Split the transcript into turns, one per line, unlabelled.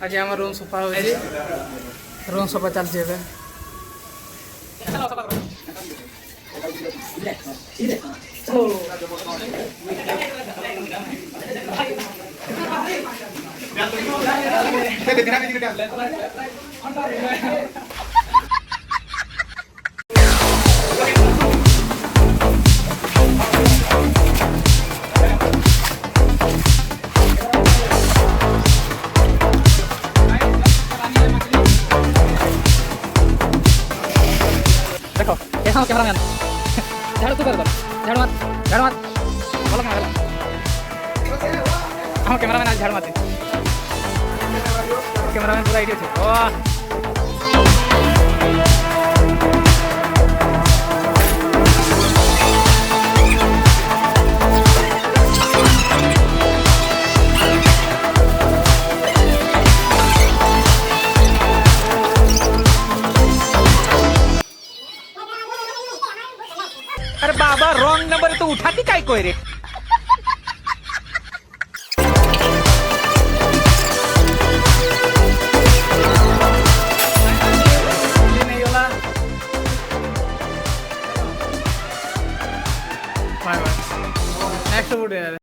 आज आम रूम सफा हो रूम सफा चलती है देखो कैसा हो कैमरामैन झाड़ू तू कर झाड़ू मत बोलो हम कैमरामैन आज झाड़ू मारते कैमरामैन पूरा आइडिया थे वाह
अरे बाबा रॉन्ग नंबर तो उठाती काय कोई रे
नेक्स्ट वीडियो